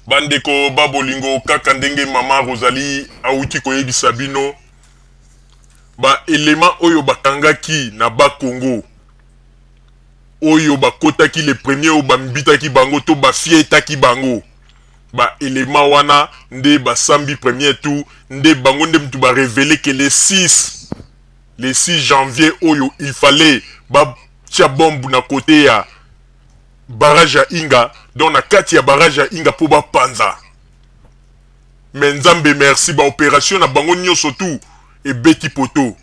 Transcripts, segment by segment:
Bandeko babolingo kaka ndenge mama Rosalie auti koyebisa bino ba élément oyo bakangaki na ba Congo oyo bakotaki le premier oyo bambitaki bango to bafietaki bango ba élément wana nde basambi premier tout nde bango nde mtu ba révéler que le 6 janvier oyo il fallait ba tia bombe na côté ya barrage ya Inga donc na kati ya barrage ya Inga po ba panza mais nzambe merci ba opération na bango nyonso tout et beti poto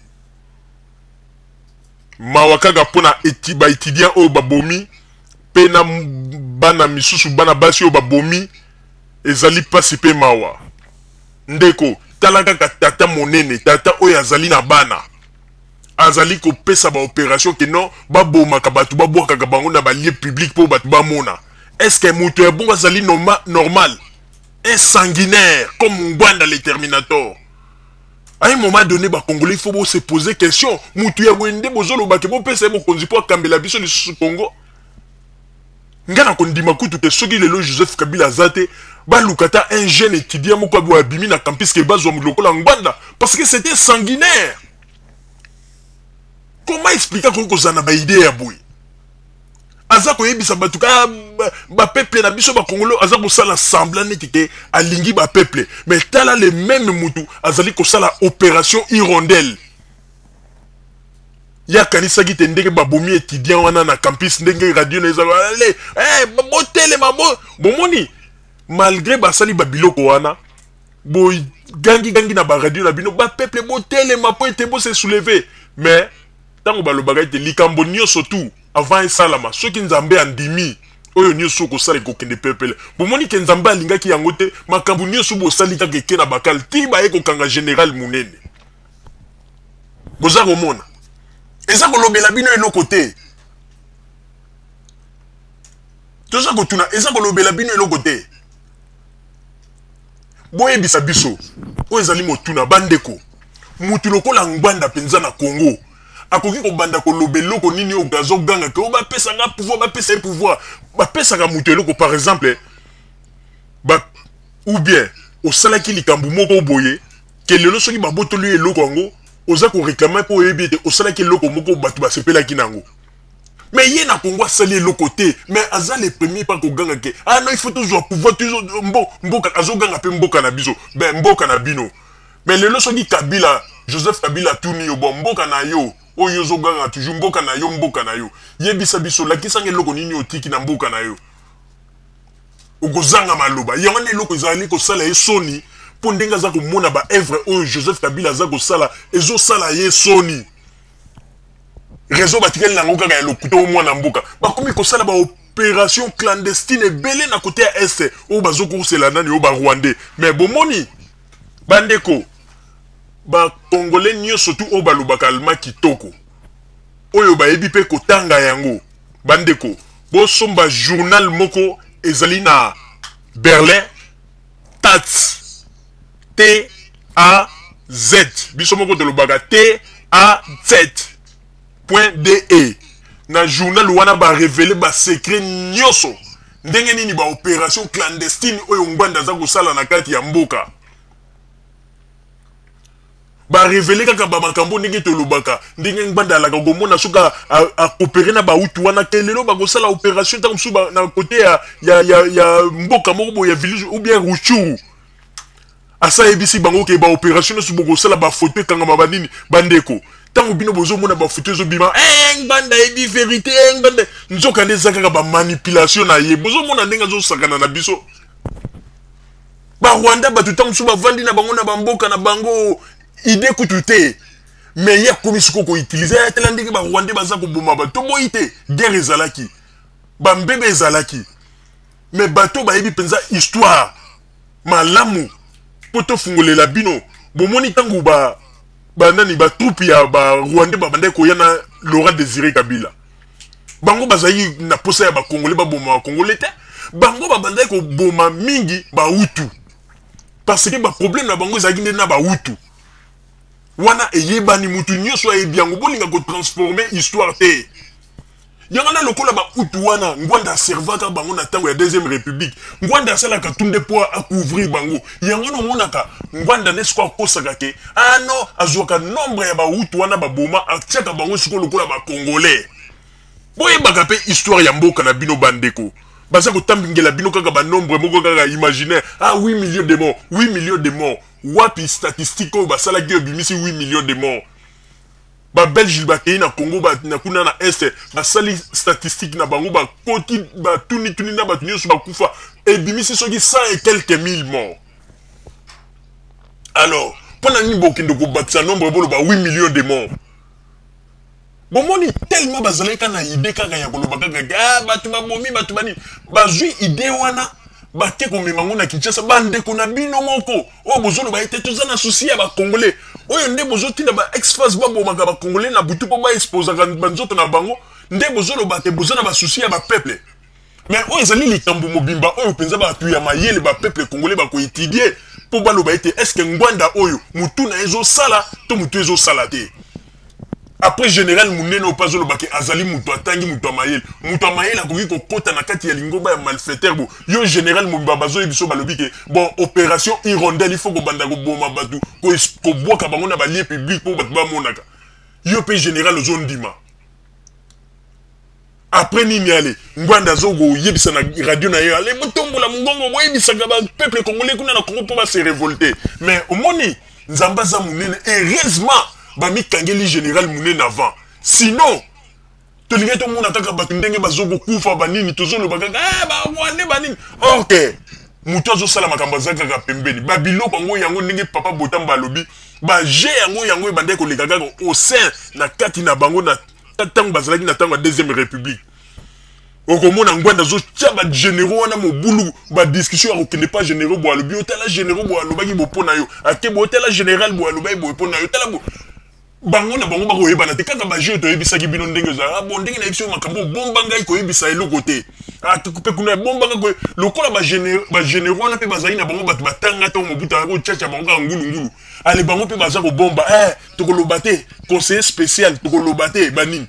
mawakaga pona ba étudiant oyo babomi pe na bana misusu bana basi oyo babomi ezali pasi pe mawa ndeko talaka tata monene tata oyo azali na bana azali ko pesa ba opération que non babomaka batu babwakaka bango na ba lieu public po batu bamona est-ce que mutu ya bongo azali normal un sanguinaire comme Ngwanda le Terminator. À un moment donné, les Congolais, il faut se poser question. Mutu ya wende bozolo bakebo pesa mo konzi po kambela biso le Congo. Ngana kondima kutu ke soki lelo Joseph Kabila zate ba lukata un jeune étudiant mo kwa abimi na campus ke bazo muloko la Ngwanda parce que c'était sanguinaire. Comment expliquer qu'on kozana ba idée ya boy? Aza ko yebisa batuka ba peuple na biso ba Congolais aza ko sala semblant netike alingi ba peuple mais tala le même mutu azali ko sala opération hirondelle ya kanisa ki tendeke ba bomi étudiant wana na campus ndenge radio na ezalo ale botele mabo bomoni malgré ba sali ba biloko wana boy gangi na ba radio na bino ba peuple botele mapo ete bo se soulever mais tango ba lobaka ete likambo nyonso tout avant salama soki nzambe andimi oyo nyonso ko sala ko kende peuple bomoni ke nzambe alingaki yango te makambo nyonso bo sali ka ke na bakal ti ba eko kanga général munene boza komona eza ko lobela bino eloko te toza ko tuna eza ko lobela bino eloko te boyebisa biso oyo ezali motuna bandeko mutu lokola Ngwanda penza na Congo akoki ko banda ko lobeloko nini o gazo ganga ko ba pesa nga pouvoir ba pesa nga mutu eloko par exemple ou bien au salaki likambu moko boye ke lelo soki ba botolu eloko ngo oza ko réclamer po yebite au salaki eloko moko batu ba sepela kinango mais ye na Congo sali eloko te mais aza le premier pas ko ganga ke non il faut toujours pouvoir toujours mboka azo ganga pe mboka na biso ben mboka na bino mais lelo soki Kabila Joseph Kabila tuni yo bon mboka na yo oyo zoganga toujours mboka na yo yebisa biso lakisa ngeloko nini otiki na mboka na yo ukozanga maloba yango ne loko ezali ko sala esoni po ndenga za ko mona ba œuvre oyo Joseph Kabila za ko sala ezo sala ye soni réseau batikeli nango kaka ya lokuto mwana mboka bakomi ko sala ba opération clandestine belé na côté ya est o bazoko sela nani o ba rwandais mais bomoni bandeko ba Congolais nyo surtout o balobaka alma kitoko oyo ba yebi pe kotanga yango bandeko bo somba journal moko ezali na Berlin TAZ T-A-Z biso moko tolobaka T-A-Z.de na journal wana ba révéler ba secret nyoso ndenge nini ba opération clandestine oyo Ngwanda za kosala na kati ya mboka ba révéler kaka ba makambo ndenge tolobaka ndenge Ngwanda la komona suka a coopérer na ba utu wana kelelo ba kosala opération ta msuba na côté ya mboka moko ya village ou bien Ruchuru asa ebisi bango ke ba opération su boko sala ba photo kanga mabanini bandeko tango bino bozo mona ba photo zo bima Ngwanda ebi vérité Ngwanda nzoka ndezaka ba manipulation na ye bozo mona ndenga zo sakana na biso ba Rwanda ba tutango su ba vandi na bango na bamboka na bango idée kutute mais ya komisiko ko utiliser tela ndiki ba Rwanda baza ko boma ba to boite guerre ezalaki ba mbebe ezalaki mais bato ba yebi penza histoire malamu poto fungolela bino bomoni tangu ba nani ba troupe ya ba Rwanda ba bande ko yana Laurent Désiré Kabila bango bazayi na posa ya ba Congolais ba boma Congolais te bango ba bande ko boma mingi ba Hutu parce que ba problème na bango ezaki na ba Hutu wana eyebani mutu nyonso ayebi yango bolinga ko transformer histoire te Yangana lokola ba utuwana ngwanda servaka bango na tango ya deuxième république ngwanda sala ka tunde po à couvrir bango yangana monaka ngwanda nesko akosaka ke ah non azoka nombre ya ba utuwana ba boma atiaka bango siko lokola ba congolais boye bakape histoire ya mboka na bino bandeko baza ko tambingela bino kaka ba nombre moko kaka imaginaire ah 8 millions de morts 8 millions de morts wapi statistique ko basala ki bimisi 8 millions de morts ba Belgique ba na Congo ba na kuna na est ba sali statistique na bango ba koti ba tuni na ba tuni so ba kufa et bimisi soki 100 et quelques mille morts. Alors pendant ni bokindo ko batisa nombre bolo ba 8 millions de morts. Bon moni tellement bazaleka na idée kaka ya koloba kaka ah batu ba bomi batu bani bazui idée wana bate ko memango na Kinshasa bande ko na bino moko o bozolo ba ete tozana souci ya ba congolais oyo nde bozotinda ba ex-face ba bomaka ba congolais na butu po ba exposa ka banzoto na bango nde bozolo ba te bozana ba souci ya ba peuple mais oyo ezali likambo mobimba oyo penza ba tu ya mayele ba peuple congolais ba ko étudier po ba lo ba ete est-ce que ngwanda oyo mutu na ezo sala to mutu ezo sala te. Après général Mouneno pas le baké azali muto atangi muto mayel akoki ko kota na kati ya lingoba ya malfaiteur bo yo général Mumbabazo ebiso balobi ke bon opération hirondelle il faut ko banda ko boma batu ko boka bango na ba lieu public pour batu ba monaka yo pe général ozondima après nini ale ngwanda zogo yebisa na radio na yo ale botombola mungongo bo yebisa ka ba peuple congolais kuna na Congo pour ba se révolter mais au moni nzamba za munene heureusement bami kangeli général Mounene avant sinon to lingeto mona kaka batu ndenge bazogo kufa banini tozolo bakaka ah ba wane banini OK muto zo sala makambo zaka ka pembeni babiloko ngo yango ndenge papa Botamba lobi ba je yango ebande ko lekaka au sein na kati na bango na tango bazalaki na tango ya deuxième république okomona ngwanda zo tia ba généraux wana mobulu ba discussion ya kokende pas généraux bo alobi otala généraux bo alobaki bo pona yo ake bo otala général bo alobaki bo pona yo tala bo bango na bango bako yebana te kaka ba jeu to yebisaki bino ndenge za ah bon ndenge na ebiso makambo bomba ngai ko yebisa eloko te ah tukupe kuna bomba ngai ko lokola ba généraux na pe bazali na bango batu batanga to mobuta ko chacha bango ka ngulu ale bango pe baza ko bomba to ko lobate conseiller spécial to ko lobate banini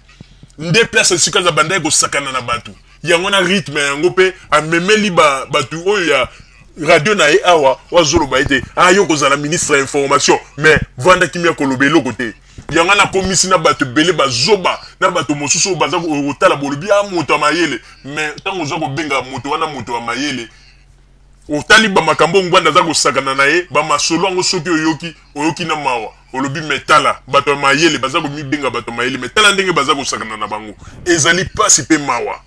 nde place sika za banda ko sakana na batu yango na rythme yango pe amemeli batu oyo ya radio na awa wazolo ba ete yo kozala ministre information mais vanda kimia ko lobelo côté yanga na komisi na batu belé bazoba na batu mosusu baza ko tala bolobi moto amayele mais tango zo ko benga moto wana moto amayele otali ba makambo ngwanda za ko sakana na ye ba masolo ngo soki oyoki na mawa olobi metala batu amayele baza ko mi benga batu amayele metala ndenge baza ko sakana na bango ezali pasi pe mawa